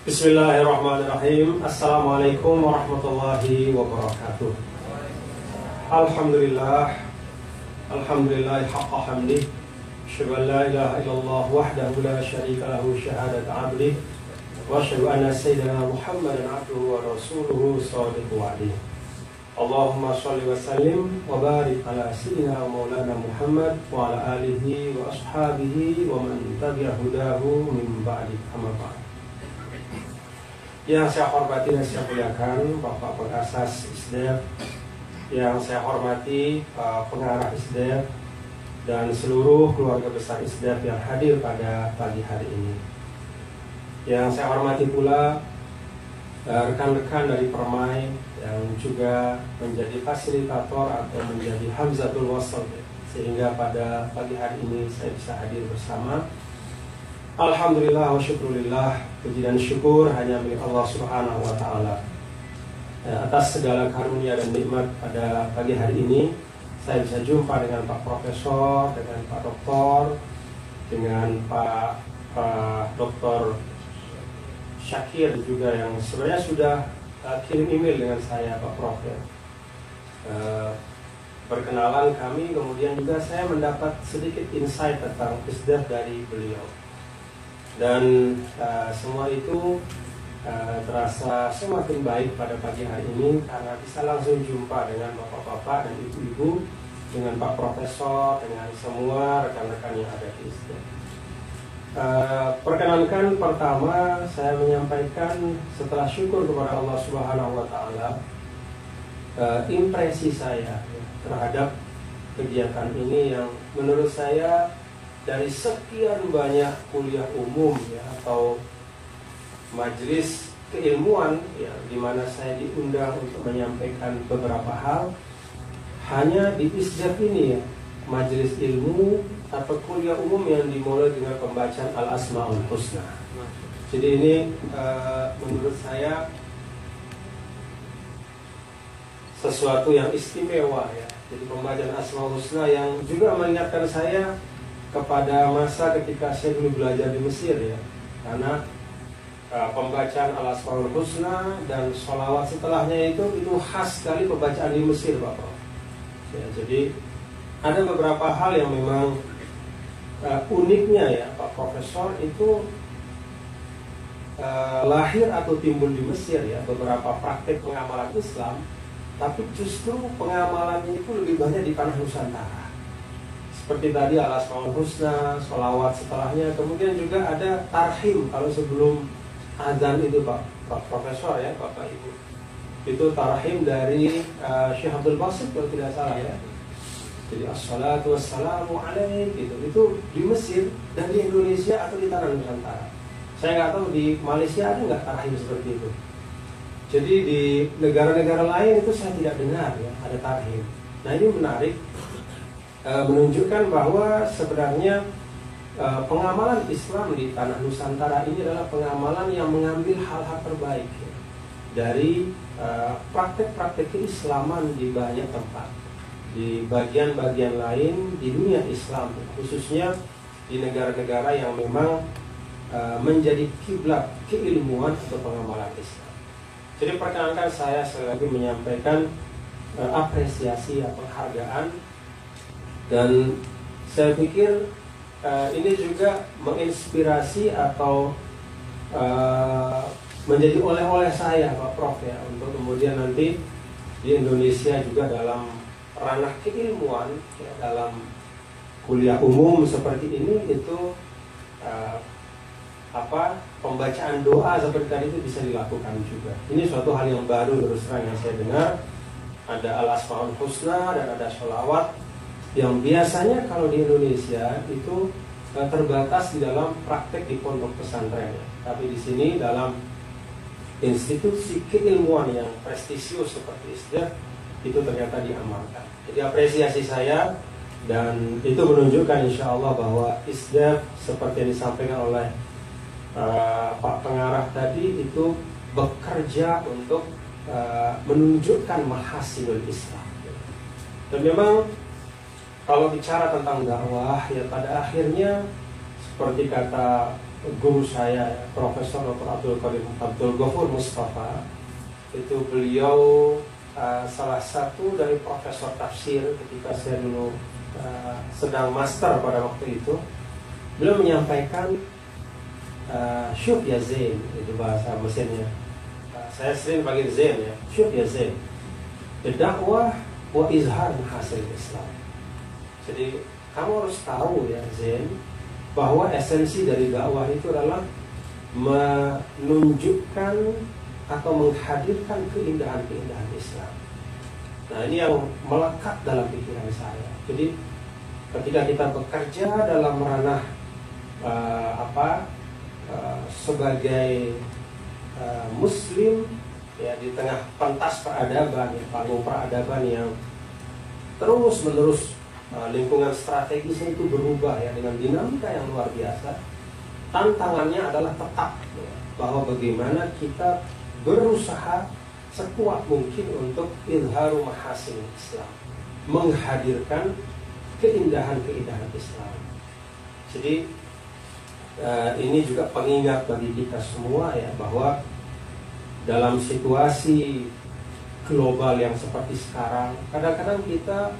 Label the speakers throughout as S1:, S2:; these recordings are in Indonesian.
S1: Bismillahirrahmanirrahim. Assalamualaikum warahmatullahi wabarakatuh. Alhamdulillah. Alhamdulillah haqqa hamdih. Asyhadu an la ilaha illallah wahdahu la syarika lahu syahadat 'abdih. Wa asyhadu anna sayyidina Muhammadan 'abduhu wa rasuluhu shadiqul wa'dih. Allahumma shalli wa sallim wa barik ala sayyidina maulana Muhammad wa ala alihi wa ashabihi wa man tabi'a hudahu min ba'di amma ba'd. Yang saya hormati dan saya muliakan Bapak Pengasas ISDEF, yang saya hormati pengarah ISDEF dan seluruh keluarga besar ISDEF yang hadir pada pagi hari ini. Yang saya hormati pula rekan-rekan dari Permai yang juga menjadi fasilitator atau menjadi hamzatul wasl, sehingga pada pagi hari ini saya bisa hadir bersama. Alhamdulillah wa syukurillah, puji dan syukur hanya milik Allah Subhanahu wa Ta'ala. Atas segala karunia dan nikmat pada pagi hari ini, saya bisa jumpa dengan Pak Profesor, dengan Pak Doktor, dengan Pak Doktor Syakir juga, yang sebenarnya sudah kirim email dengan saya, Pak Prof. Perkenalan kami, kemudian juga saya mendapat sedikit insight tentang ISDEF dari beliau. Dan semua itu terasa semakin baik pada pagi hari ini karena bisa langsung jumpa dengan bapak-bapak dan ibu-ibu, dengan Pak Profesor, dengan semua rekan-rekan yang ada di ISDEF. Perkenankan pertama saya menyampaikan setelah syukur kepada Allah Subhanahu wa Ta'ala, impresi saya terhadap kegiatan ini yang menurut saya dari sekian banyak kuliah umum ya, atau majelis keilmuan ya, di mana saya diundang untuk menyampaikan beberapa hal, hanya di ISDEF ini ya, majelis ilmu atau kuliah umum yang dimulai dengan pembacaan Al-Asmaul Husna. Jadi ini menurut saya sesuatu yang istimewa ya. Jadi pembacaan Asmaul Husna yang juga mengingatkan saya kepada masa ketika saya dulu belajar di Mesir ya, karena pembacaan Al-Asmaul Husna dan sholawat setelahnya itu khas sekali pembacaan di Mesir, Pak Prof. Ya, jadi ada beberapa hal yang memang uniknya ya, Pak Profesor itu lahir atau timbul di Mesir ya, beberapa praktek pengamalan Islam, tapi justru pengamalannya itu lebih banyak di tanah Nusantara. Seperti tadi Al-Asmaul Husna, sholawat setelahnya, kemudian juga ada tarhim kalau sebelum azan itu, Pak Profesor ya, Bapak Ibu. Itu tarhim dari Syekh Abdul Basit kalau tidak salah ya. Jadi assalatu wassalamu alaik gitu. Itu di Mesir dan di Indonesia atau di tanah Nusantara. Saya nggak tahu di Malaysia ada nggak tarhim seperti itu. Jadi di negara-negara lain itu saya tidak dengar ya ada tarhim. Nah ini menarik. Menunjukkan bahwa sebenarnya pengamalan Islam di tanah Nusantara ini adalah pengamalan yang mengambil hal-hal terbaik ya, dari praktek-praktek keislaman di banyak tempat, di bagian-bagian lain di dunia Islam, khususnya di negara-negara yang memang menjadi kiblat keilmuan atau pengamalan Islam. Jadi perkenankan saya sekali lagi menyampaikan apresiasi atau penghargaan. Dan saya pikir ini juga menginspirasi atau menjadi oleh-oleh saya, Pak Prof ya, untuk kemudian nanti di Indonesia juga dalam ranah keilmuan ya, dalam kuliah umum seperti ini itu pembacaan doa seperti tadi itu bisa dilakukan juga. Ini suatu hal yang baru terus terang yang saya dengar. Ada Al-Asmaul Husna dan ada sholawat yang biasanya kalau di Indonesia itu terbatas di dalam praktek di pondok pesantren ya. Tapi di sini dalam institusi keilmuan yang prestisius seperti ISDEF itu ternyata diamalkan. Jadi apresiasi saya, dan itu menunjukkan insya Allah bahwa ISDEF seperti yang disampaikan oleh Pak Pengarah tadi itu bekerja untuk menunjukkan mahasinul Islam. Dan memang kalau bicara tentang dakwah ya pada akhirnya seperti kata guru saya Profesor Dr. Abdul Ghafur Mustafa, itu beliau salah satu dari profesor tafsir ketika saya dulu sedang master pada waktu itu. Beliau menyampaikan syuf ya zain, itu bahasa Mesirnya. Saya sering panggil zain ya, syuf ya zain, dakwah wa izhar hasil Islam. Jadi kamu harus tahu ya zain, bahwa esensi dari dakwah itu adalah menunjukkan atau menghadirkan keindahan-keindahan Islam. Nah, ini yang melekat dalam pikiran saya. Jadi ketika kita bekerja dalam ranah sebagai Muslim ya, di tengah pentas peradaban, ya, panggung peradaban yang terus-menerus lingkungan strategisnya itu berubah ya, dengan dinamika yang luar biasa. Tantangannya adalah tetap ya, bahwa bagaimana kita berusaha sekuat mungkin untuk izharu mahasin Islam, menghadirkan keindahan-keindahan Islam. Jadi ini juga pengingat bagi kita semua ya, bahwa dalam situasi global yang seperti sekarang, kadang-kadang kita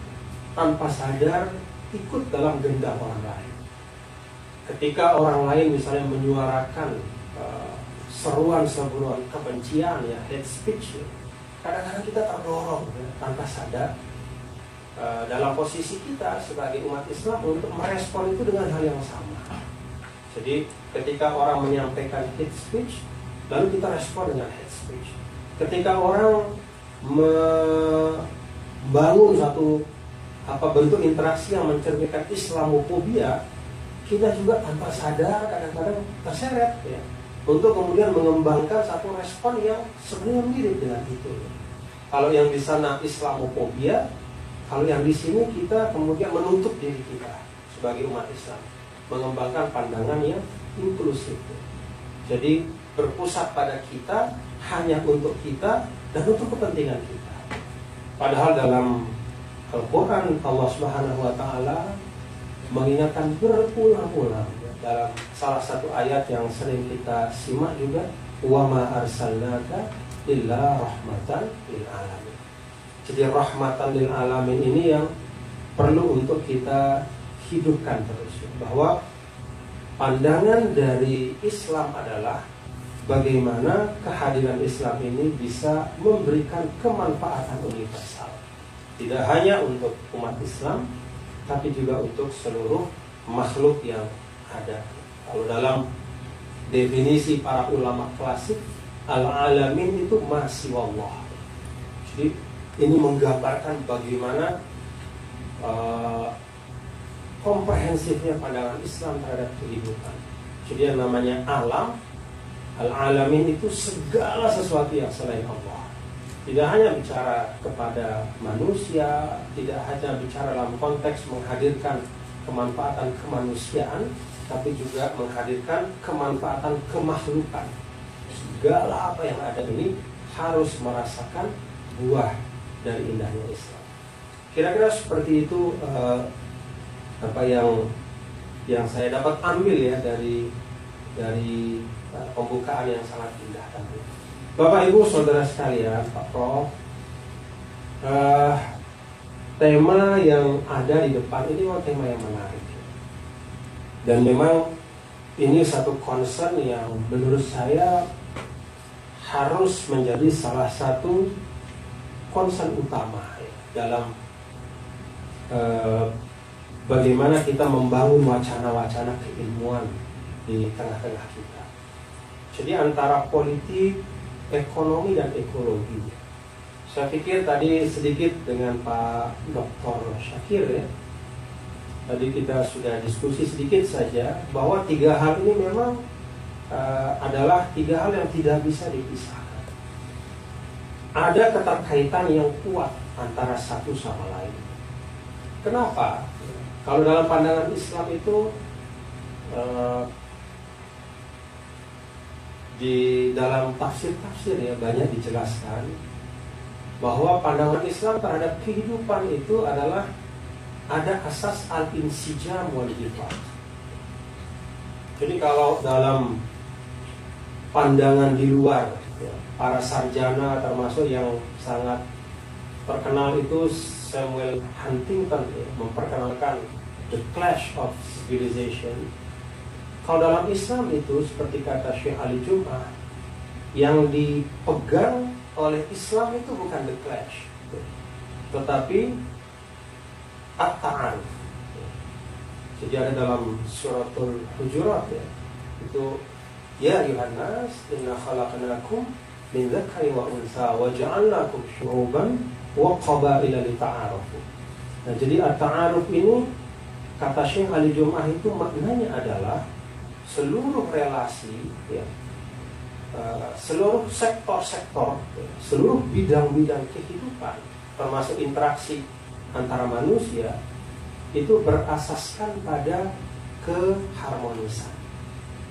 S1: tanpa sadar ikut dalam gendang orang lain. Ketika orang lain misalnya menyuarakan seruan-seruan kebencian ya, hate speech ya, kadang-kadang kita terdorong ya, tanpa sadar dalam posisi kita sebagai umat Islam untuk merespon itu dengan hal yang sama. Jadi ketika orang menyampaikan hate speech, lalu kita respon dengan hate speech. Ketika orang membangun satu bentuk interaksi yang mencerminkan Islamofobia, kita juga tanpa sadar kadang-kadang terseret ya, untuk kemudian mengembangkan satu respon yang sebenarnya mirip dengan itu. Kalau yang di sana Islamofobia, kalau yang di sini kita kemudian menutup diri kita sebagai umat Islam, mengembangkan pandangan yang inklusif. Jadi berpusat pada kita, hanya untuk kita dan untuk kepentingan kita. Padahal dalam Al-Quran Allah Subhanahu wa Ta'ala mengingatkan berulang-ulang dalam salah satu ayat yang sering kita simak juga, wa ma arsalnaka illa rahmatan lil alamin. Jadi rahmatan lil alamin ini yang perlu untuk kita hidupkan terus, bahwa pandangan dari Islam adalah bagaimana kehadiran Islam ini bisa memberikan kemanfaatan universal, tidak hanya untuk umat Islam, tapi juga untuk seluruh makhluk yang ada. Kalau dalam definisi para ulama klasik, al-alamin itu masih wallah. Jadi ini menggambarkan bagaimana komprehensifnya pandangan Islam terhadap kehidupan. Jadi yang namanya alam, al-alamin itu segala sesuatu yang selain Allah. Tidak hanya bicara kepada manusia, tidak hanya bicara dalam konteks menghadirkan kemanfaatan kemanusiaan, tapi juga menghadirkan kemanfaatan kemakhlukan. Segala apa yang ada ini harus merasakan buah dari indahnya Islam. Kira-kira seperti itu apa yang saya dapat ambil ya dari pembukaan yang sangat indah tadi. Bapak Ibu Saudara sekalian, Pak Prof, tema yang ada di depan ini memang tema yang menarik. Dan memang ini satu concern yang menurut saya harus menjadi salah satu concern utama ya, dalam bagaimana kita membangun wacana-wacana keilmuan di tengah-tengah kita. Jadi antara politik, ekonomi dan ekologi. Saya pikir tadi sedikit dengan Pak Dr. Syakir ya, tadi kita sudah diskusi sedikit saja bahwa tiga hal ini memang adalah tiga hal yang tidak bisa dipisahkan. Ada keterkaitan yang kuat antara satu sama lain. Kenapa? Kalau dalam pandangan Islam itu di dalam tafsir-tafsir ya banyak dijelaskan bahwa pandangan Islam terhadap kehidupan itu adalah ada asas al-insijam wal ifrat. Jadi kalau dalam pandangan di luar, ya, para sarjana termasuk yang sangat terkenal itu Samuel Huntington, ya, memperkenalkan The Clash of Civilization. Kalau dalam Islam itu seperti kata Syekh Ali Jum'ah, yang dipegang oleh Islam itu bukan the clash, tetapi at-ta'aruf. Jadi ada dalam suratul Hujurat, ya, itu ya ayuhan nas inna khalaqnakum min dzakarin wa unsa wa ja'alnakum syu'uban wa qabaila lita'arafu. Nah, jadi at-ta'aruf ini kata Syekh Ali Jum'ah itu maknanya adalah seluruh relasi, ya, seluruh sektor-sektor, ya, seluruh bidang-bidang kehidupan termasuk interaksi antara manusia itu berasaskan pada keharmonisan,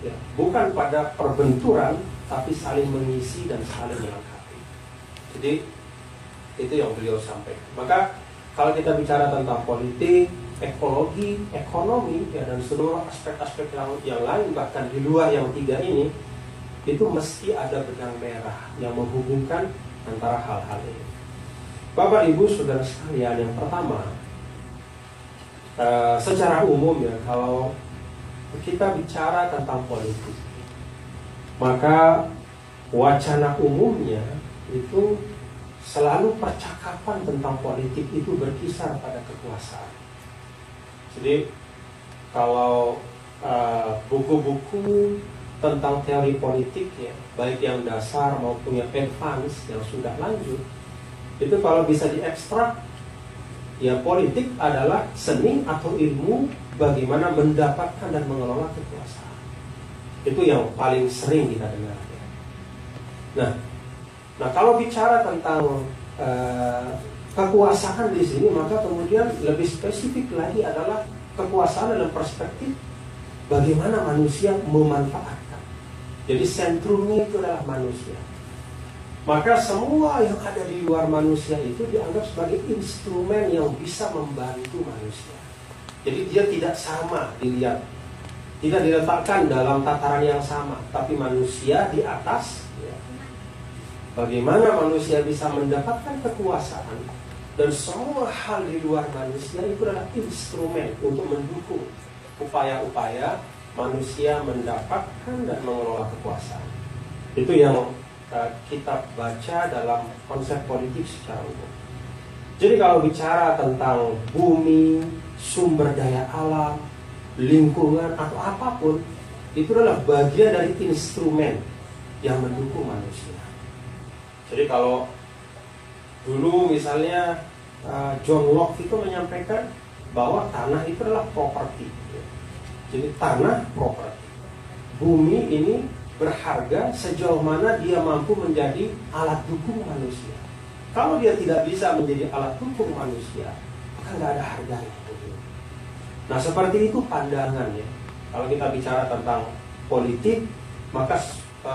S1: ya, bukan pada perbenturan, tapi saling mengisi dan saling melengkapi. Jadi itu yang beliau sampaikan. Maka kalau kita bicara tentang politik, ekologi, ekonomi, ya, dan seluruh aspek-aspek yang lain, bahkan di luar yang tiga ini, itu mesti ada benang merah yang menghubungkan antara hal-hal ini. Bapak Ibu Saudara sekalian, yang pertama, secara umum, ya, kalau kita bicara tentang politik, maka wacana umumnya itu selalu percakapan tentang politik itu berkisar pada kekuasaan. Jadi kalau buku-buku tentang teori politik, ya, baik yang dasar maupun yang advance, yang sudah lanjut, itu kalau bisa diekstrak, ya, politik adalah seni atau ilmu bagaimana mendapatkan dan mengelola kekuasaan. Itu yang paling sering kita dengar, ya. Nah, kalau bicara tentang kekuasaan di sini, maka kemudian lebih spesifik lagi adalah kekuasaan dalam perspektif bagaimana manusia memanfaatkan. Jadi sentrumnya itu adalah manusia. Maka semua yang ada di luar manusia itu dianggap sebagai instrumen yang bisa membantu manusia. Jadi dia tidak sama dilihat, tidak diletakkan dalam tataran yang sama, tapi manusia di atas, ya. Bagaimana manusia bisa mendapatkan kekuasaan, dan semua hal di luar manusia itu adalah instrumen untuk mendukung upaya-upaya manusia mendapatkan dan mengelola kekuasaan. Itu yang kita baca dalam konsep politik secara umum. Jadi kalau bicara tentang bumi, sumber daya alam, lingkungan, atau apapun, itu adalah bagian dari instrumen yang mendukung manusia. Jadi kalau dulu misalnya John Locke itu menyampaikan bahwa tanah itu adalah properti. Jadi tanah properti. Bumi ini berharga sejauh mana dia mampu menjadi alat dukung manusia. Kalau dia tidak bisa menjadi alat dukung manusia, maka nggak ada harganya. Nah, seperti itu pandangannya. Kalau kita bicara tentang politik, maka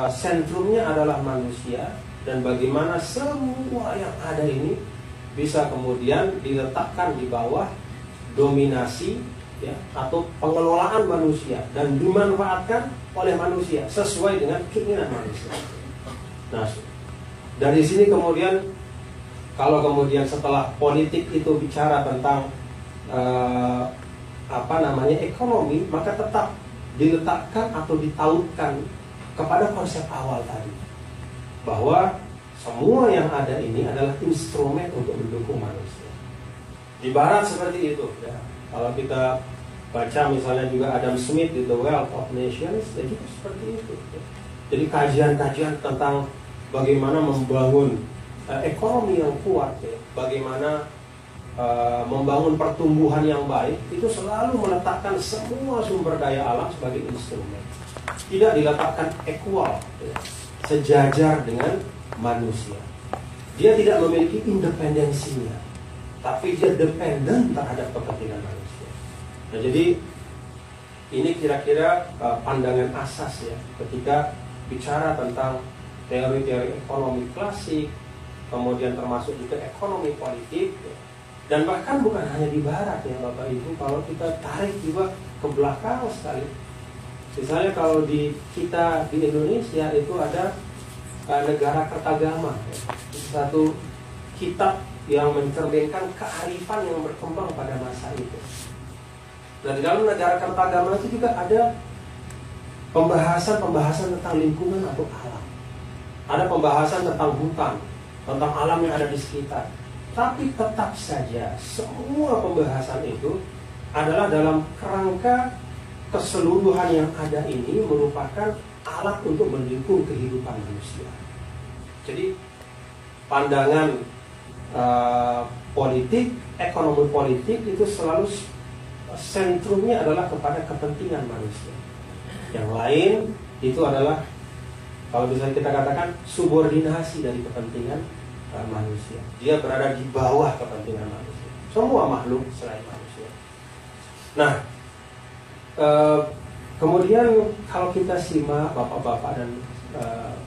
S1: sentrumnya adalah manusia, dan bagaimana semua yang ada ini bisa kemudian diletakkan di bawah dominasi, ya, atau pengelolaan manusia dan dimanfaatkan oleh manusia sesuai dengan keinginan manusia. Nah, dari sini kemudian kalau kemudian setelah politik itu bicara tentang ekonomi, maka tetap diletakkan atau ditautkan kepada konsep awal tadi, bahwa semua yang ada ini adalah instrumen untuk mendukung manusia. Di Barat seperti itu, ya. Kalau kita baca misalnya juga Adam Smith di The Wealth of Nations, jadi seperti itu. Jadi kajian-kajian tentang bagaimana membangun ekonomi yang kuat, ya, bagaimana membangun pertumbuhan yang baik, itu selalu meletakkan semua sumber daya alam sebagai instrumen. Tidak diletakkan equal, ya, sejajar dengan manusia. Dia tidak memiliki independensinya, tapi dia dependen terhadap kepentingan manusia. Nah, jadi ini kira-kira pandangan asas, ya, ketika bicara tentang teori-teori ekonomi klasik, kemudian termasuk juga ekonomi politik, ya. Dan bahkan bukan hanya di Barat, ya Bapak Ibu, kalau kita tarik juga ke belakang sekali, Misalnya kalau di kita di Indonesia itu ada negara Kertagama, ya. Satu kitab yang mencerminkan kearifan yang berkembang pada masa itu. Nah, di dalam negara Kertagama itu juga ada pembahasan tentang lingkungan atau alam. Ada pembahasan tentang hutan, tentang alam yang ada di sekitar. Tapi tetap saja semua pembahasan itu adalah dalam kerangka keseluruhan yang ada ini merupakan alat untuk mendukung kehidupan manusia. Jadi pandangan politik, ekonomi politik itu selalu sentrumnya adalah kepada kepentingan manusia. Yang lain itu adalah, kalau bisa kita katakan, subordinasi dari kepentingan manusia. Dia berada di bawah kepentingan manusia. Semua makhluk selain manusia. Nah, kemudian kalau kita simak bapak-bapak dan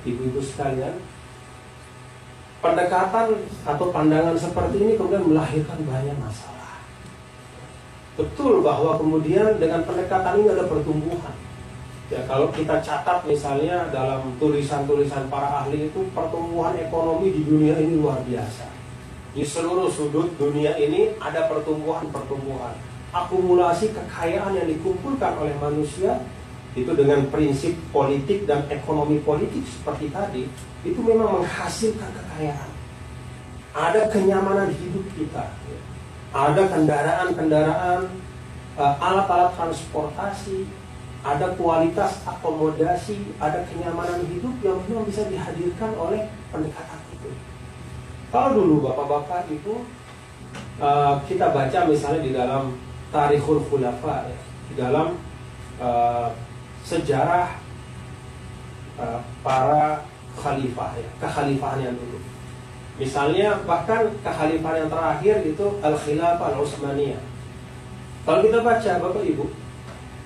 S1: ibu-ibu sekalian, pendekatan atau pandangan seperti ini kemudian melahirkan banyak masalah. Betul bahwa kemudian dengan pendekatan ini ada pertumbuhan. Ya, kalau kita catat misalnya dalam tulisan-tulisan para ahli itu, pertumbuhan ekonomi di dunia ini luar biasa. Di seluruh sudut dunia ini ada pertumbuhan. Akumulasi kekayaan yang dikumpulkan oleh manusia itu dengan prinsip politik dan ekonomi politik seperti tadi, itu memang menghasilkan kekayaan. Ada kenyamanan hidup kita, ada kendaraan-kendaraan, alat-alat transportasi, ada kualitas akomodasi, ada kenyamanan hidup yang memang bisa dihadirkan oleh pendekatan itu. Kalau dulu bapak-bapak ibu, kita baca misalnya di dalam Tarikhul Khulafa, ya, di dalam sejarah para khalifah, ya, kekhalifahan yang dulu. Misalnya bahkan kekhalifahan yang terakhir itu Al-Khilafah Al-Utsmaniyah. Kalau kita baca bapak ibu,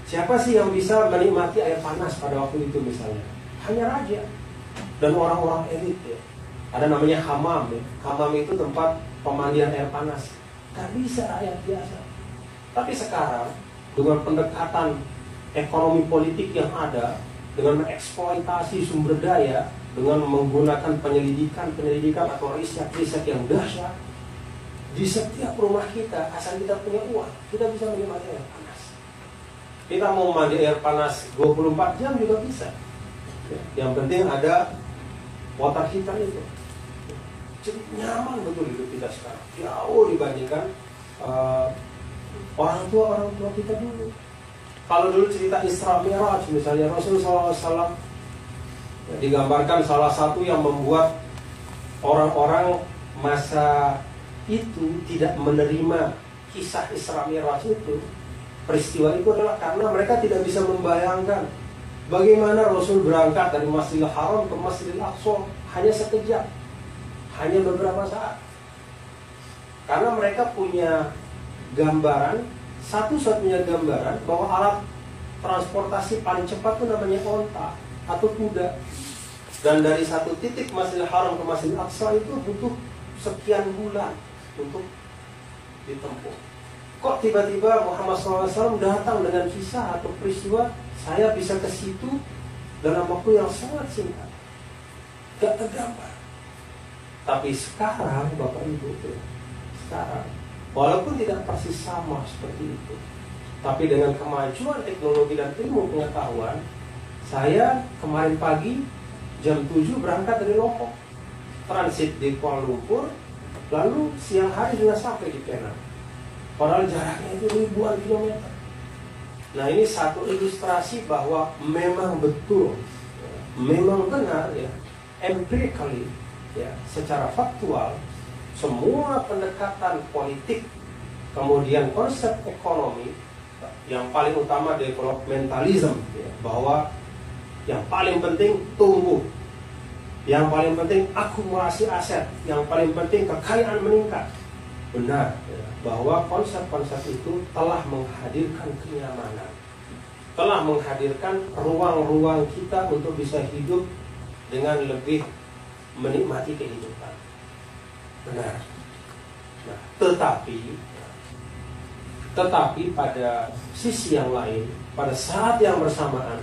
S1: siapa sih yang bisa menikmati air panas pada waktu itu misalnya? Hanya raja dan orang-orang elit, ya. Ada namanya hammam, ya. Hammam itu tempat pemandian air panas. Gak bisa rakyat biasa. Tapi sekarang dengan pendekatan ekonomi politik yang ada, dengan mengeksploitasi sumber daya, dengan menggunakan penyelidikan atau riset yang dahsyat, di setiap rumah kita, asal kita punya uang, kita bisa menikmati air panas. Kita mau mandi air panas 24 jam juga bisa. Yang penting ada water heater itu. Jadi nyaman betul hidup kita sekarang, jauh dibandingkan orang tua kita dulu. Kalau dulu cerita Isra Mi'raj misalnya, Rasulullah SAW digambarkan salah satu yang membuat orang-orang masa itu tidak menerima kisah Isra Mi'raj itu. Peristiwa itu adalah karena mereka tidak bisa membayangkan bagaimana Rasul berangkat dari Masjidil Haram ke Masjidil Aqsa hanya sekejap, hanya beberapa saat. Karena mereka punya gambaran, satu-satunya gambaran bahwa alat transportasi paling cepat itu namanya onta atau kuda. Dan dari satu titik Masjidil Haram ke Masjidil Aqsa itu butuh sekian bulan untuk ditempuh. Kok tiba-tiba Muhammad SAW datang dengan kisah atau peristiwa, saya bisa ke situ dalam waktu yang sangat singkat, gak tergambar. Tapi sekarang Bapak Ibu, sekarang walaupun tidak persis sama seperti itu, tapi dengan kemajuan teknologi dan ilmu pengetahuan, saya kemarin pagi jam 7 berangkat dari Lombok, transit di Kuala Lumpur, lalu siang hari sudah sampai di Penang. Padahal jaraknya itu ribuan kilometer. Nah, ini satu ilustrasi bahwa memang betul, memang benar, ya, empirically, ya, secara faktual, semua pendekatan politik, kemudian konsep ekonomi, yang paling utama developmentalism, ya, bahwa yang paling penting tumbuh, yang paling penting akumulasi aset, yang paling penting kekayaan meningkat. Benar, ya, bahwa konsep-konsep itu telah menghadirkan kenyamanan, telah menghadirkan ruang-ruang kita untuk bisa hidup dengan lebih menikmati kehidupan. Benar. Nah, tetapi pada sisi yang lain, pada saat yang bersamaan,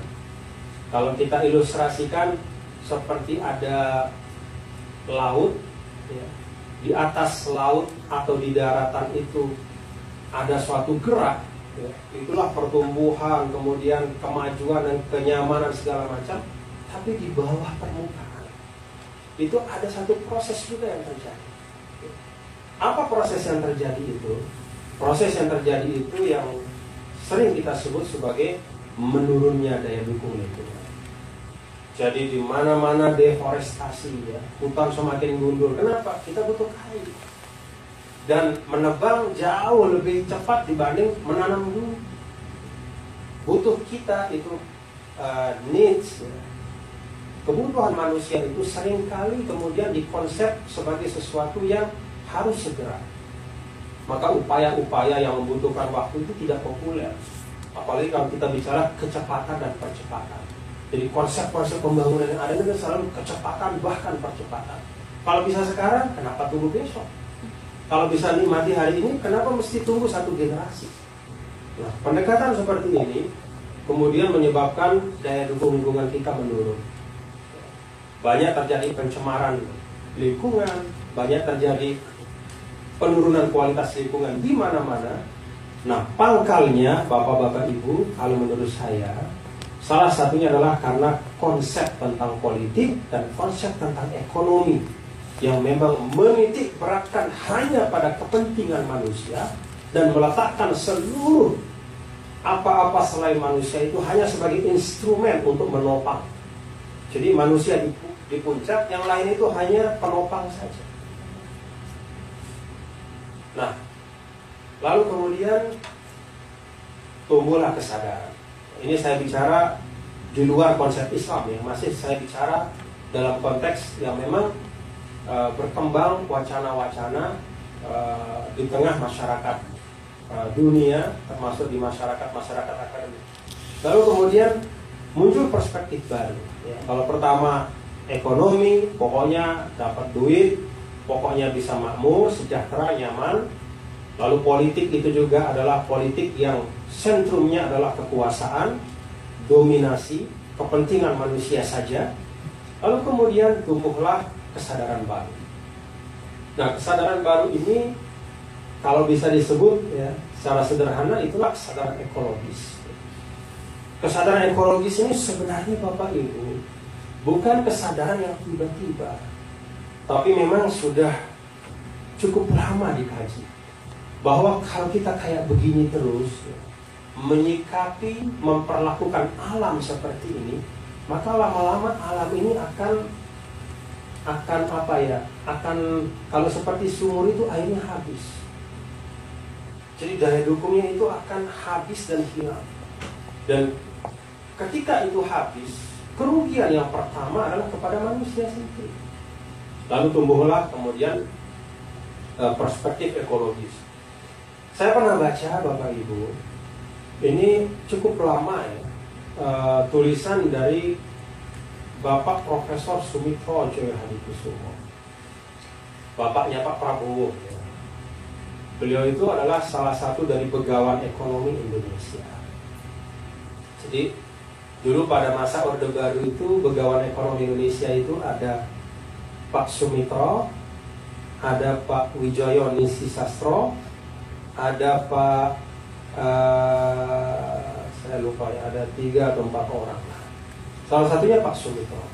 S1: Kalau kita ilustrasikan seperti ada laut, ya. Di atas laut atau di daratan itu ada suatu gerak, ya. Itulah pertumbuhan, kemudian kemajuan dan kenyamanan segala macam. Tapi di bawah permukaan itu ada satu proses juga yang terjadi. Apa proses yang terjadi itu? Proses yang terjadi itu yang sering kita sebut sebagai menurunnya daya dukung lingkungan. Jadi di mana-mana deforestasi, ya, hutan semakin gundul. Kenapa? Kita butuh kayu. Dan menebang jauh lebih cepat dibanding menanam dulu. Butuh kita itu needs. Ya. Kebutuhan manusia itu seringkali kemudian dikonsep sebagai sesuatu yang harus segera. Maka upaya-upaya yang membutuhkan waktu itu tidak populer. Apalagi kalau kita bicara kecepatan dan percepatan. Jadi konsep-konsep pembangunan yang ada itu selalu kecepatan bahkan percepatan. Kalau bisa sekarang, kenapa tunggu besok? Kalau bisa nikmati hari ini, kenapa mesti tunggu satu generasi? Nah, pendekatan seperti ini kemudian menyebabkan daya dukung lingkungan kita menurun. Banyak terjadi pencemaran lingkungan, banyak terjadi penurunan kualitas lingkungan di mana-mana. Nah, pangkalnya Bapak-bapak Ibu, kalau menurut saya, salah satunya adalah karena konsep tentang politik dan konsep tentang ekonomi yang memang menitik beratkan hanya pada kepentingan manusia dan meletakkan seluruh apa-apa selain manusia itu hanya sebagai instrumen untuk menopang. Jadi manusia di puncak, yang lain itu hanya penopang saja. Nah, lalu kemudian tumbuhlah kesadaran. Ini saya bicara di luar konsep Islam, ya. Masih saya bicara dalam konteks yang memang berkembang wacana-wacana di tengah masyarakat dunia, termasuk di masyarakat akademik. Lalu kemudian muncul perspektif baru. Ya. Kalau pertama ekonomi, pokoknya dapat duit, pokoknya bisa makmur, sejahtera, nyaman. Lalu politik itu juga adalah politik yang sentrumnya adalah kekuasaan, dominasi, kepentingan manusia saja. Lalu kemudian tumbuhlah kesadaran baru. Nah, kesadaran baru ini kalau bisa disebut, ya, secara sederhana itulah kesadaran ekologis. Kesadaran ekologis ini sebenarnya Bapak Ibu bukan kesadaran yang tiba-tiba, tapi memang sudah cukup lama dikaji. Bahwa kalau kita kayak begini terus, ya, menyikapi, memperlakukan alam seperti ini, maka lama-lama alam ini akan apa ya? Akan, kalau seperti sumur itu airnya habis. Jadi daya dukungnya itu akan habis dan hilang. Dan ketika itu habis, kerugian yang pertama adalah kepada manusia sendiri. Lalu tumbuhlah kemudian perspektif ekologis. Saya pernah baca Bapak Ibu, ini cukup lama ya, tulisan dari Bapak Profesor Sumitro Joyohadikusumo, bapaknya Pak Prabowo. Ya. Beliau itu adalah salah satu dari begawan ekonomi Indonesia. Jadi dulu pada masa Orde Baru itu begawan ekonomi Indonesia itu ada Pak Sumitro, ada Pak Wijoyo Nisisastro, ada Pak saya lupa ya, ada 3 atau 4 orang. Salah satunya Pak Sumitro.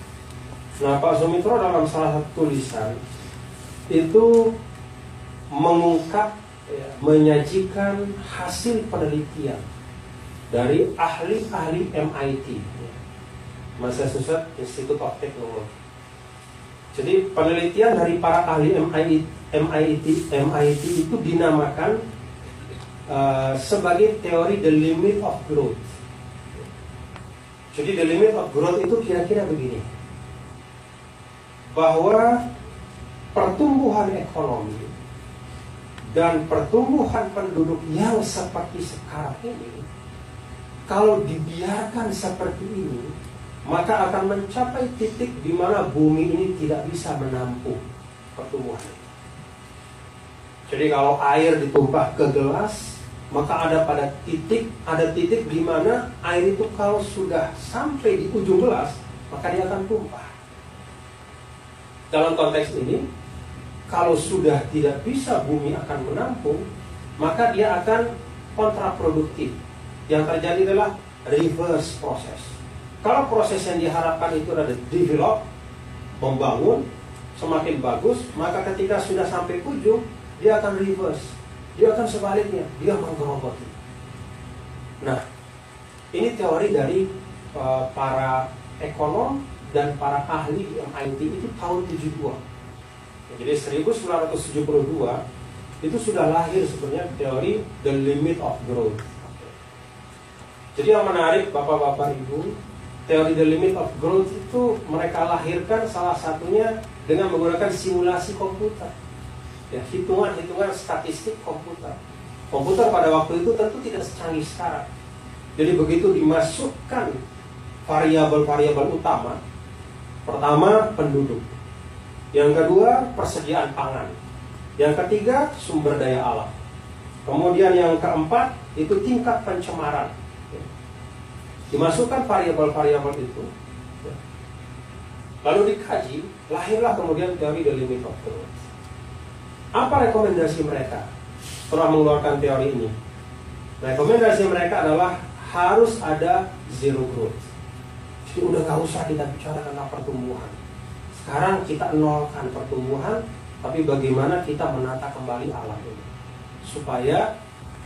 S1: Nah, Pak Sumitro dalam salah satu tulisan itu mengungkap, ya, menyajikan hasil penelitian dari ahli-ahli MIT, ya, Massachusetts Institute of Technology. Jadi penelitian dari para ahli MIT itu dinamakan sebagai teori the limit of growth. Jadi the limit of growth itu kira-kira begini, bahwa pertumbuhan ekonomi dan pertumbuhan penduduk yang seperti sekarang ini, kalau dibiarkan seperti ini, maka akan mencapai titik di mana bumi ini tidak bisa menampung pertumbuhan. Jadi kalau air ditumpah ke gelas, maka ada titik di mana air itu kalau sudah sampai di ujung gelas, maka dia akan tumpah. Dalam konteks ini, kalau sudah tidak bisa bumi akan menampung, maka dia akan kontraproduktif. Yang terjadi adalah reverse proses. Kalau proses yang diharapkan itu ada develop, membangun, semakin bagus, maka ketika sudah sampai ujung, dia akan reverse. Dia akan sebaliknya, dia menggerogoti. Nah, ini teori dari para ekonom dan para ahli MIT itu tahun 72. Jadi 1972 itu sudah lahir sebenarnya teori the limit of growth. Jadi yang menarik Bapak-bapak Ibu, teori the limit of growth itu mereka lahirkan salah satunya dengan menggunakan simulasi komputer. Ya, hitungan-hitungan statistik komputer. Komputer pada waktu itu tentu tidak secanggih sekarang. Jadi begitu dimasukkan variabel-variabel utama, pertama penduduk, yang kedua persediaan pangan, yang ketiga sumber daya alam, kemudian yang keempat itu tingkat pencemaran. Dimasukkan variabel-variabel itu, lalu dikaji, lahirlah kemudian teori the limit of growth. Apa rekomendasi mereka setelah mengeluarkan teori ini? Rekomendasi mereka adalah harus ada zero growth. Jadi udah gak usah kita bicara tentang pertumbuhan. Sekarang kita nolkan pertumbuhan, tapi bagaimana kita menata kembali alam ini supaya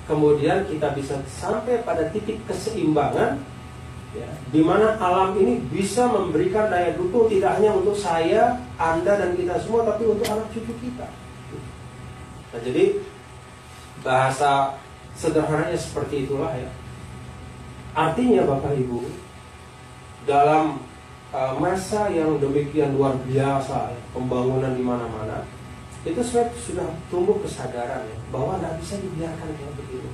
S1: kemudian kita bisa sampai pada titik keseimbangan, ya, di mana alam ini bisa memberikan daya dukung tidak hanya untuk saya, Anda dan kita semua, tapi untuk anak cucu kita. Nah, jadi bahasa sederhananya seperti itulah ya. Artinya Bapak Ibu, dalam masa yang demikian luar biasa ya, pembangunan di mana-mana, itu sudah tumbuh kesadaran ya, bahwa tidak bisa dibiarkan kayak begitu.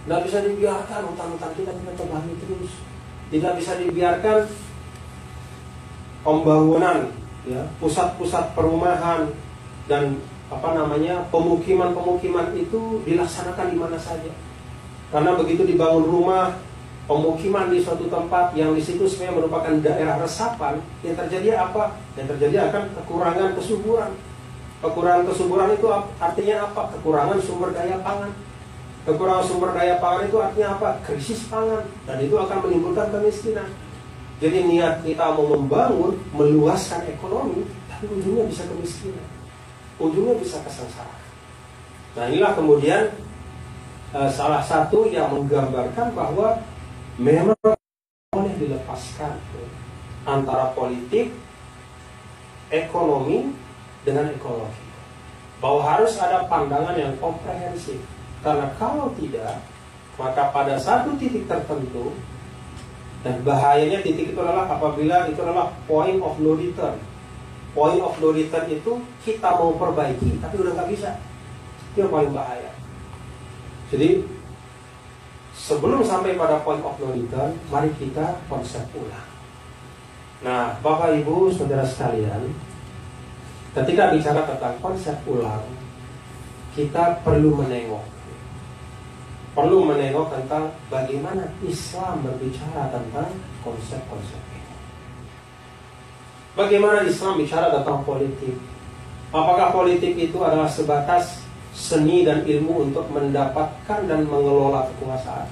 S1: Tidak bisa dibiarkan hutan-hutan kita tebangi terus. Tidak bisa dibiarkan pembangunan ya, pusat-pusat perumahan dan pemukiman-pemukiman itu dilaksanakan di mana saja. Karena begitu dibangun rumah, pemukiman di suatu tempat yang di situ sebenarnya merupakan daerah resapan, yang terjadi apa? Yang terjadi akan kekurangan kesuburan. Kekurangan kesuburan itu artinya apa? Kekurangan sumber daya pangan. Kekurangan sumber daya pangan itu artinya apa? Krisis pangan, dan itu akan menimbulkan kemiskinan. Jadi niat kita mau membangun, meluaskan ekonomi, tapi ujungnya bisa kemiskinan. Ujungnya bisa kesengsaraan. Nah, inilah kemudian salah satu yang menggambarkan bahwa memang boleh dilepaskan antara politik, ekonomi dengan ekologi. Bahwa harus ada pandangan yang komprehensif. Karena kalau tidak, maka pada satu titik tertentu, dan bahayanya titik itu adalah apabila itu adalah point of no return. Point of no return itu kita mau perbaiki tapi udah nggak bisa. Itu yang paling bahaya. Jadi sebelum sampai pada point of no return, mari kita konsep ulang. Nah, Bapak Ibu Saudara sekalian, ketika bicara tentang konsep ulang, kita perlu menengok tentang bagaimana Islam berbicara tentang konsep-konsep ini. Bagaimana Islam bicara tentang politik? Apakah politik itu adalah sebatas seni dan ilmu untuk mendapatkan dan mengelola kekuasaan?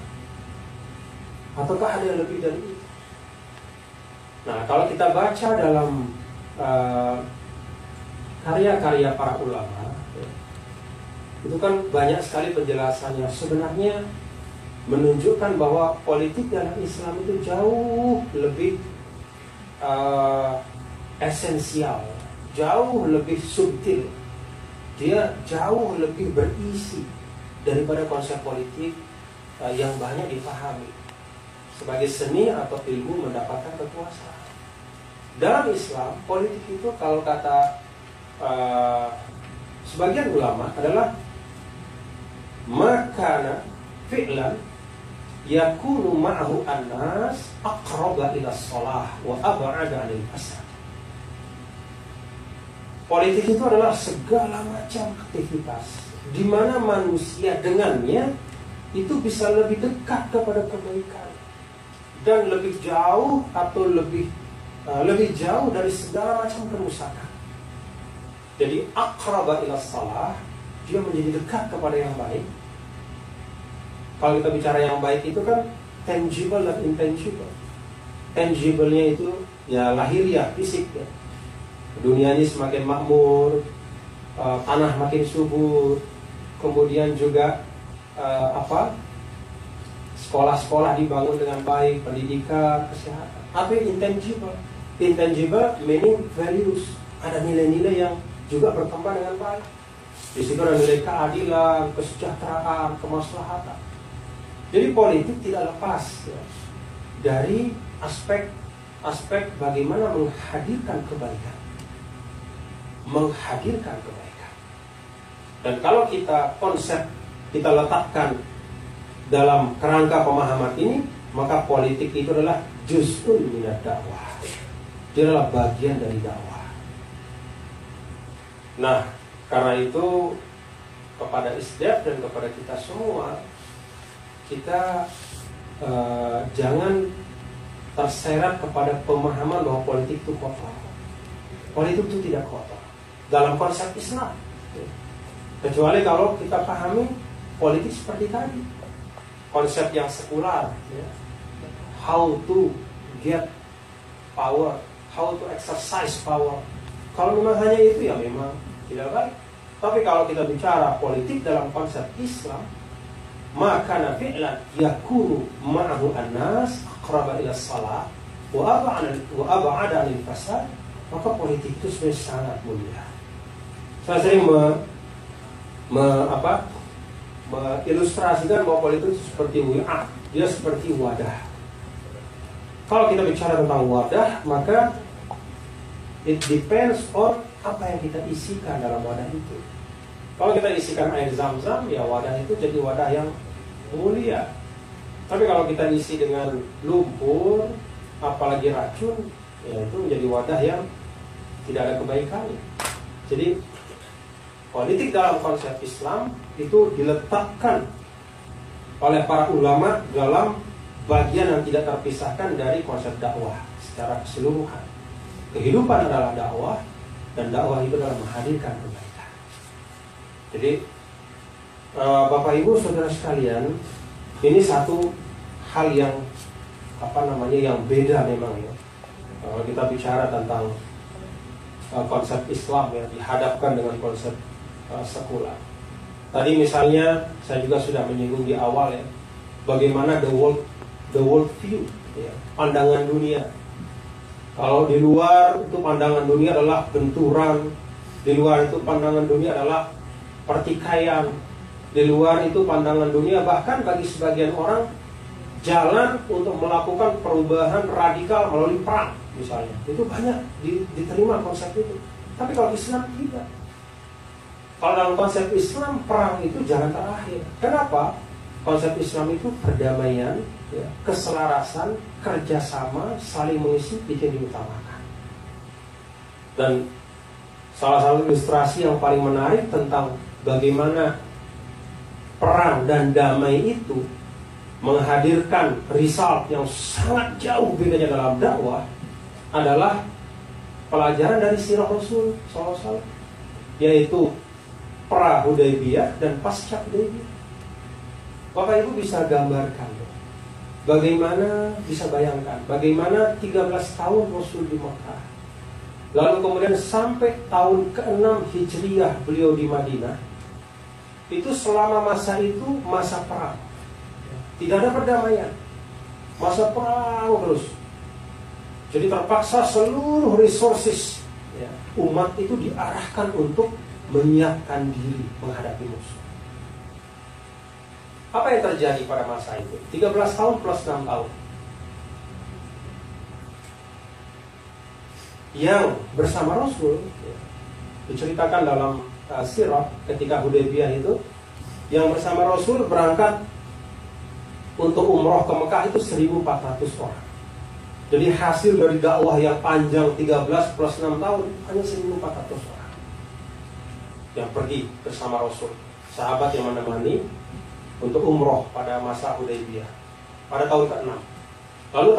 S1: Ataukah ada yang lebih dari itu? Nah, kalau kita baca dalam karya-karya para ulama, itu kan banyak sekali penjelasannya. Sebenarnya menunjukkan bahwa politik dalam Islam itu jauh lebih esensial, jauh lebih subtil, dia jauh lebih berisi daripada konsep politik yang banyak dipahami sebagai seni atau ilmu mendapatkan kekuasaan. Dalam Islam, politik itu kalau kata sebagian ulama adalah makana fi'lan yakunu ma'ahu an-nas aqraba ila shalah wa ab'ada 'anil fasad. Politik itu adalah segala macam aktivitas di mana manusia dengannya itu bisa lebih dekat kepada kebaikan dan lebih jauh atau lebih jauh dari segala macam kerusakan. Jadi aqraba ila salah, dia menjadi dekat kepada yang baik. Kalau kita bicara yang baik itu kan tangible dan intangible. Tangible-nya itu ya lahiriah, fisik ya. Dunia ini semakin makmur, tanah makin subur, kemudian juga sekolah-sekolah dibangun dengan baik, pendidikan, kesehatan. Apa yang intangible? Intangible meaning values. Ada nilai-nilai yang juga berkembang dengan baik. Di situ ada nilai keadilan, kesejahteraan, kemaslahatan. Jadi politik tidak lepas ya, dari aspek bagaimana menghadirkan kebaikan. Menghadirkan kebaikan. Dan kalau konsep kita letakkan dalam kerangka pemahaman ini, maka politik itu adalah juz'un minad dakwah. Dia adalah bagian dari dakwah. Nah, karena itu kepada ISDEF dan kepada kita semua, kita jangan terseret kepada pemahaman bahwa politik itu kotor. Politik itu tidak kotor dalam konsep Islam. Kecuali kalau kita pahami politik seperti tadi, konsep yang sekular, ya. How to get power, how to exercise power. Kalau memang hanya itu ya memang tidak baik. Tapi kalau kita bicara politik dalam konsep Islam, maka fi'lan yakunu ma'ahu an-nas aqraba ila salat wa ab'ada 'anil fasad, maka politik itu sebenarnya sangat mulia. Saya sering mengilustrasikan bahwa politik itu seperti wi'ah, dia seperti wadah. Kalau kita bicara tentang wadah, maka it depends on apa yang kita isikan dalam wadah itu. Kalau kita isikan air zam-zam, ya wadah itu jadi wadah yang mulia. Tapi kalau kita isi dengan lumpur, apalagi racun, ya itu menjadi wadah yang tidak ada kebaikannya. Jadi politik dalam konsep Islam itu diletakkan oleh para ulama dalam bagian yang tidak terpisahkan dari konsep dakwah secara keseluruhan. Kehidupan adalah dakwah, dan dakwah itu adalah menghadirkan kebaikan. Jadi Bapak Ibu Saudara sekalian, ini satu hal yang yang beda memang ya. Kalau kita bicara tentang konsep Islam ya dihadapkan dengan konsep sekular. Tadi misalnya saya juga sudah menyinggung di awal ya, bagaimana the world view ya, pandangan dunia. Kalau di luar itu pandangan dunia adalah benturan, di luar itu pandangan dunia adalah pertikaian, di luar itu pandangan dunia bahkan bagi sebagian orang jalan untuk melakukan perubahan radikal melalui perang misalnya. Itu banyak diterima konsep itu. Tapi kalau Islam tidak. Kalau dalam konsep Islam perang itu jalan terakhir. Kenapa? Konsep Islam itu perdamaian, ya, keselarasan, kerjasama, saling mengisi itu yang diutamakan. Dan salah satu ilustrasi yang paling menarik tentang bagaimana perang dan damai itu menghadirkan result yang sangat jauh bedanya dalam dakwah adalah pelajaran dari sirah Rasul SAW, yaitu pra Hudaybiyah dan pasca Hudaybiyah. Bapak Ibu bisa gambarkan, bagaimana, bisa bayangkan bagaimana 13 tahun Rasul di Makkah, lalu kemudian sampai tahun ke-6 Hijriyah beliau di Madinah. Itu selama masa itu masa perang, tidak ada perdamaian, masa perang terus. Jadi terpaksa seluruh resources ya, umat itu diarahkan untuk menyiapkan diri menghadapi musuh. Apa yang terjadi pada masa itu? 13 tahun plus 6 tahun. Yang bersama Rasul ya, diceritakan dalam sirah ketika Hudaybiyah itu, yang bersama Rasul berangkat untuk umroh ke Mekah itu 1.400 orang. Jadi hasil dari dakwah yang panjang 13 plus 6 tahun hanya 1.400 orang yang pergi bersama Rasul. Sahabat yang menemani untuk umroh pada masa Hudaybiyah pada tahun ke-6. Lalu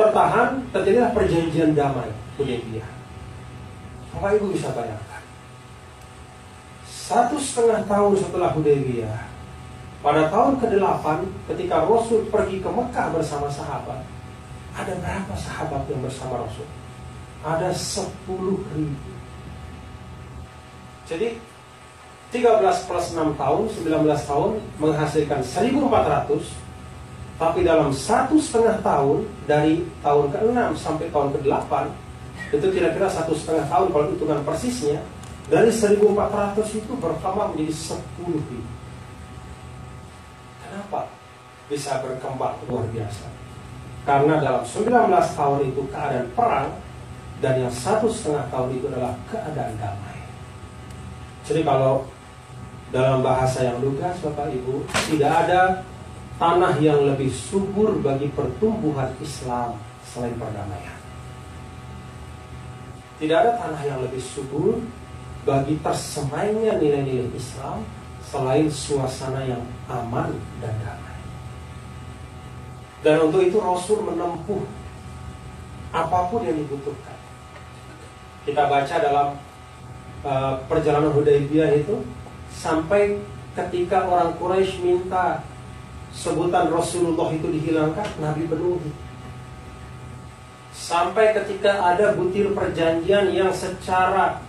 S1: terjadilah perjanjian damai Hudaybiyah. Bapak Ibu bisa bayangkan, 1,5 tahun setelah Hudaybiyah, pada tahun ke-8 ketika Rasul pergi ke Mekah bersama sahabat, ada berapa sahabat yang bersama Rasul? Ada 10.000. Jadi 13 plus 6 tahun, 19 tahun menghasilkan 1.400. Tapi dalam 1,5 tahun, dari tahun ke-6 sampai tahun ke-8, itu kira-kira 1,5 tahun kalau hitungan persisnya, dari 1.400 itu berkembang menjadi 10.000. Kenapa bisa berkembang luar biasa? Karena dalam 19 tahun itu keadaan perang, dan yang 1,5 tahun itu adalah keadaan damai. Jadi kalau dalam bahasa yang lugas, Bapak Ibu, tidak ada tanah yang lebih subur bagi pertumbuhan Islam selain perdamaian. Tidak ada tanah yang lebih subur bagi tersemainya nilai-nilai Islam selain suasana yang aman dan damai. Dan untuk itu Rasul menempuh apapun yang dibutuhkan. Kita baca dalam perjalanan Hudaybiyah itu, sampai ketika orang Quraisy minta sebutan Rasulullah itu dihilangkan, Nabi penuhi. Sampai ketika ada butir perjanjian yang secara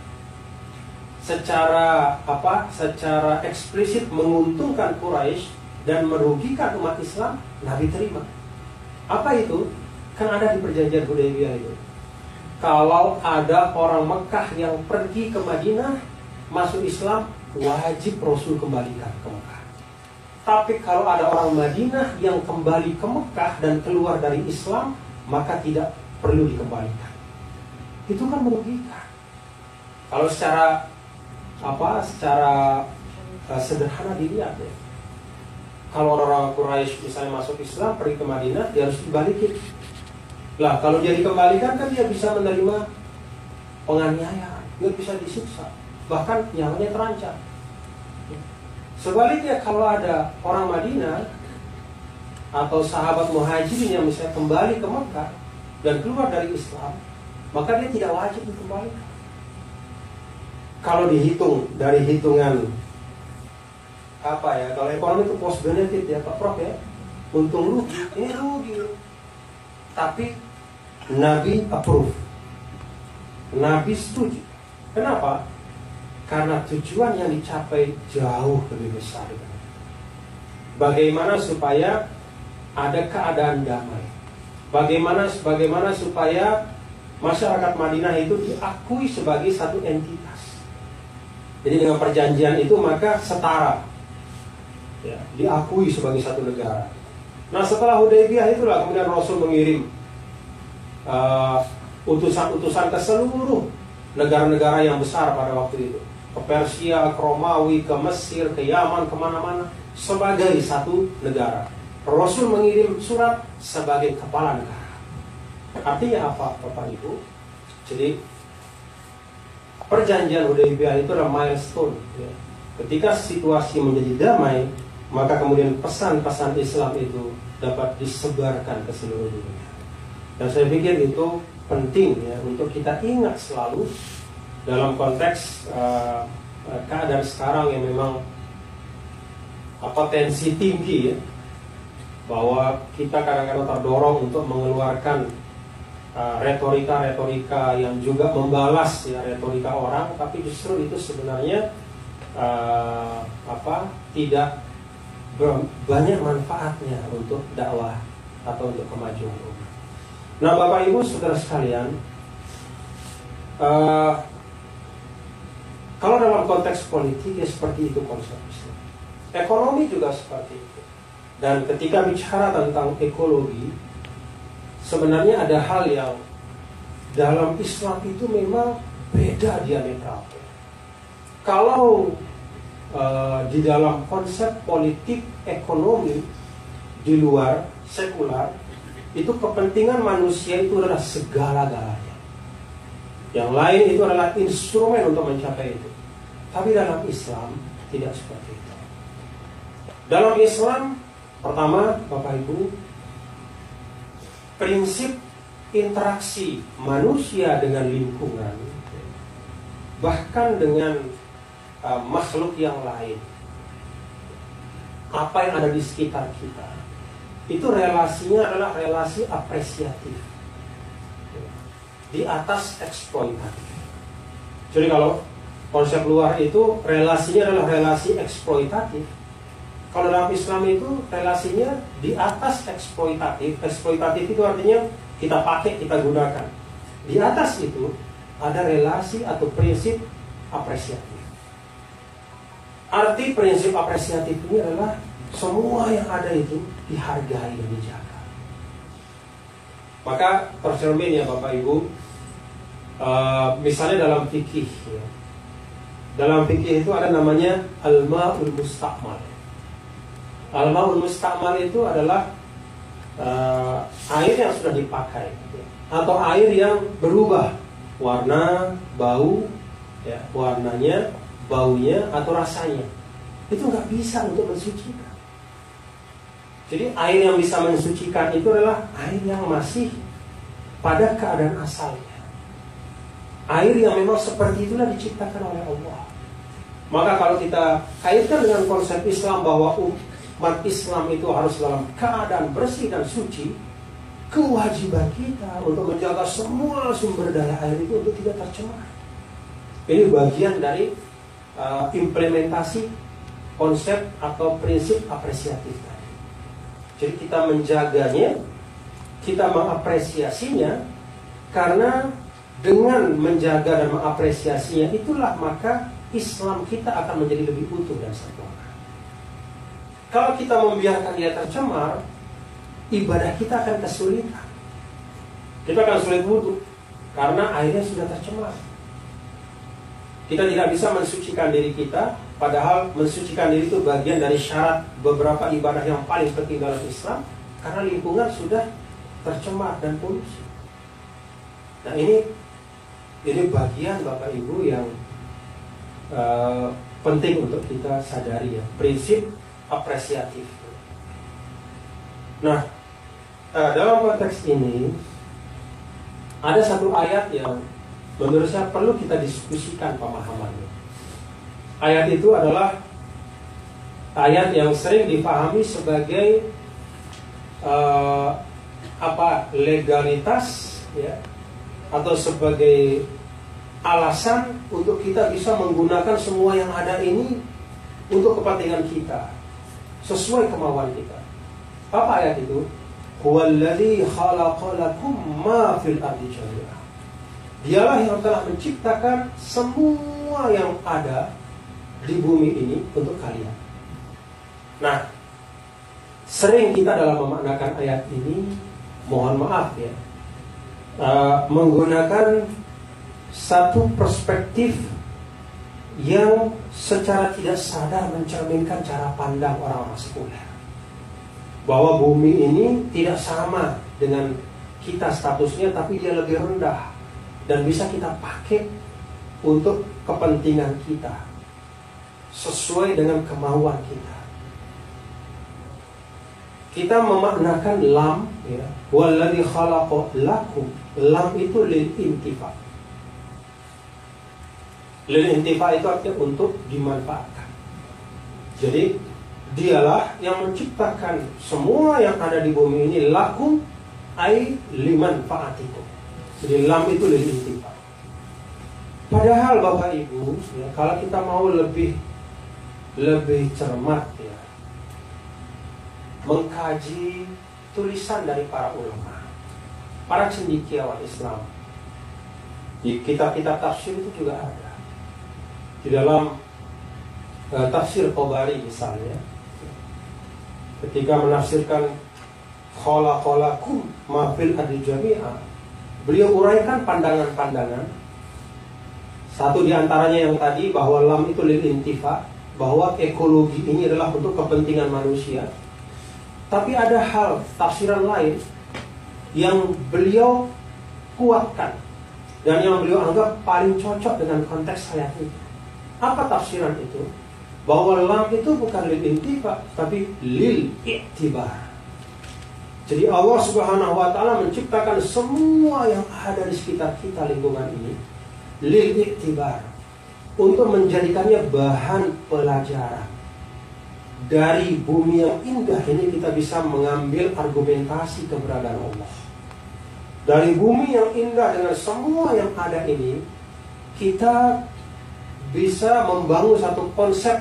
S1: eksplisit menguntungkan Quraisy dan merugikan umat Islam, Nabi terima. Apa itu? Kan ada di perjanjian Hudaybiyah itu, kalau ada orang Mekah yang pergi ke Madinah masuk Islam, wajib Rasul kembalikan ke Mekah. Tapi kalau ada orang Madinah yang kembali ke Mekah dan keluar dari Islam, maka tidak perlu dikembalikan. Itu kan merugikan. Kalau secara sederhana dilihat ya, kalau orang Quraisy misalnya masuk Islam pergi ke Madinah, dia harus dibalikin. Lah kalau dia dikembalikan kan dia bisa menerima penganiayaan, dia bisa disiksa, bahkan nyawanya terancam. Sebaliknya kalau ada orang Madinah atau sahabat muhajirin yang misalnya kembali ke Mekah dan keluar dari Islam, maka dia tidak wajib dikembalikan. Kalau dihitung dari hitungan kalau ekonomi itu cost benefit ya Pak Prof ya, untung rugi, ini rugi. Tapi Nabi approve, Nabi setuju. Kenapa? Karena tujuan yang dicapai jauh lebih besar. Bagaimana supaya ada keadaan damai? Bagaimana supaya masyarakat Madinah itu diakui sebagai satu entitas? Jadi dengan perjanjian itu maka setara, ya, diakui sebagai satu negara. Nah setelah Hudaybiyah itulah kemudian Rasul mengirim utusan-utusan ke seluruh negara-negara yang besar pada waktu itu, ke Persia, ke Romawi, ke Mesir, ke Yaman, kemana-mana, sebagai satu negara. Rasul mengirim surat sebagai kepala negara. Artinya apa Bapak Ibu? Jadi perjanjian Hudaybiyah itu adalah milestone ya. Ketika situasi menjadi damai, maka kemudian pesan-pesan Islam itu dapat disebarkan ke seluruh dunia. Dan saya pikir itu penting ya untuk kita ingat selalu dalam konteks keadaan sekarang yang memang tensi tinggi ya, bahwa kita kadang-kadang terdorong untuk mengeluarkan retorika-retorika yang juga membalas ya retorika orang, tapi justru itu sebenarnya tidak banyak manfaatnya untuk dakwah atau untuk kemajuan umat. Nah Bapak Ibu saudara sekalian, kalau dalam konteks politik ya seperti itu konsep Islam. Ekonomi juga seperti itu. Dan ketika bicara tentang ekologi, sebenarnya ada hal yang dalam Islam itu memang beda diametral. Kalau di dalam konsep politik ekonomi di luar sekular, itu kepentingan manusia itu adalah segala-galanya. Yang lain itu adalah instrumen untuk mencapai itu. Tapi dalam Islam tidak seperti itu. Dalam Islam Pertama, Bapak Ibu, prinsip interaksi manusia dengan lingkungan, bahkan dengan makhluk yang lain, apa yang ada di sekitar kita, itu relasinya adalah relasi apresiatif, di atas eksploitatif. Jadi kalau konsep luar itu relasinya adalah relasi eksploitatif, kalau dalam Islam itu relasinya di atas eksploitatif. Eksploitatif itu artinya kita pakai, kita gunakan. Di atas itu ada relasi atau prinsip apresiatif. Arti prinsip apresiatif ini adalah semua yang ada itu dihargai dan dijaga. Maka tercermin ya Bapak Ibu, misalnya dalam fikih ya. Dalam fikih itu ada namanya al-ma'ul musta'mal. Al-ma'ul musta'mal itu adalah air yang sudah dipakai atau air yang berubah warna, bau ya, warnanya, baunya atau rasanya, itu nggak bisa untuk mensucikan. Jadi air yang bisa mensucikan itu adalah air yang masih pada keadaan asalnya, air yang memang seperti itulah diciptakan oleh Allah. Maka kalau kita kaitkan dengan konsep Islam bahwa umat Islam itu harus dalam keadaan bersih dan suci, kewajiban kita untuk menjaga semua sumber daya air itu untuk tidak tercemar. Ini bagian dari implementasi konsep atau prinsip apresiatif tadi. Jadi kita menjaganya, kita mengapresiasinya, karena dengan menjaga dan mengapresiasinya itulah maka Islam kita akan menjadi lebih utuh dan sempurna. Kalau kita membiarkan dia tercemar, ibadah kita akan kesulitan. Kita akan sulit wudhu karena airnya sudah tercemar. Kita tidak bisa mensucikan diri kita, padahal mensucikan diri itu bagian dari syarat beberapa ibadah yang paling penting dalam Islam, karena lingkungan sudah tercemar dan polusi. Nah ini bagian Bapak Ibu yang penting untuk kita sadari ya, prinsip apresiatif. Nah, dalam konteks ini ada satu ayat yang menurut saya perlu kita diskusikan pemahamannya. Ayat itu adalah ayat yang sering dipahami sebagai legalitas ya, atau sebagai alasan untuk kita bisa menggunakan semua yang ada ini untuk kepentingan kita, sesuai kemauan kita. Apa ayat itu? Huwallazi khalaqa lakum ma fil ardi jami'an. Dialah yang telah menciptakan semua yang ada di bumi ini untuk kalian. Nah, sering kita dalam memaknakan ayat ini, mohon maaf ya, menggunakan satu perspektif yang secara tidak sadar mencerminkan cara pandang orang-orang sekuler, bahwa bumi ini tidak sama dengan kita statusnya, tapi dia lebih rendah dan bisa kita pakai untuk kepentingan kita sesuai dengan kemauan kita. Kita memaknakan lam ya, walladzi khalaqa lakum. Lam itu lil intifa. Lil intifa itu artinya untuk dimanfaatkan. Jadi dialah yang menciptakan semua yang ada di bumi ini, lakum ay liman fa'atikum. Jadi lam itu lil intifa. Padahal Bapak Ibu ya, kalau kita mau lebih cermat ya, mengkaji tulisan dari para ulama, para cendekiawan Islam, di kitab-kitab tafsir itu juga ada. Di dalam tafsir Tabari misalnya, ketika menafsirkan khalaqalakum ma fil ardi jami'a, beliau uraikan pandangan-pandangan. Satu di antaranya yang tadi, bahwa lam itu lil intifa, bahwa ekologi ini adalah untuk kepentingan manusia. Tapi ada hal tafsiran lain yang beliau kuatkan dan yang beliau anggap paling cocok dengan konteks ayat itu. Apa tafsiran itu? bahwa lam itu bukan lil intifa, tapi lil i'tibar. Jadi Allah Subhanahu wa taala menciptakan semua yang ada di sekitar kita, lingkungan ini, lil i'tibar, untuk menjadikannya bahan pelajaran. Dari bumi yang indah ini kita bisa mengambil argumentasi keberadaan Allah. Dari bumi yang indah dengan semua yang ada ini, kita bisa membangun satu konsep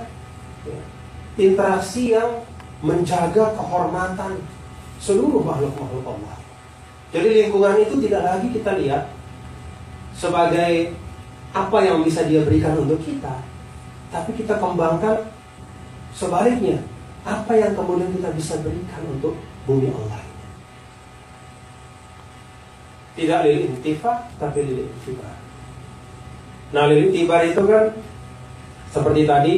S1: interaksi yang menjaga kehormatan seluruh makhluk-makhluk Allah. Jadi lingkungan itu tidak lagi kita lihat sebagai apa yang bisa dia berikan untuk kita, tapi kita kembangkan sebaliknya, apa yang kemudian kita bisa berikan untuk bumi Allah ini. Tidak lil intifa, tapi lil i'tibar. Nah, lil i'tibar itu kan seperti tadi,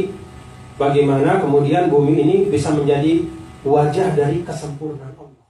S1: bagaimana kemudian bumi ini bisa menjadi wajah dari kesempurnaan Allah.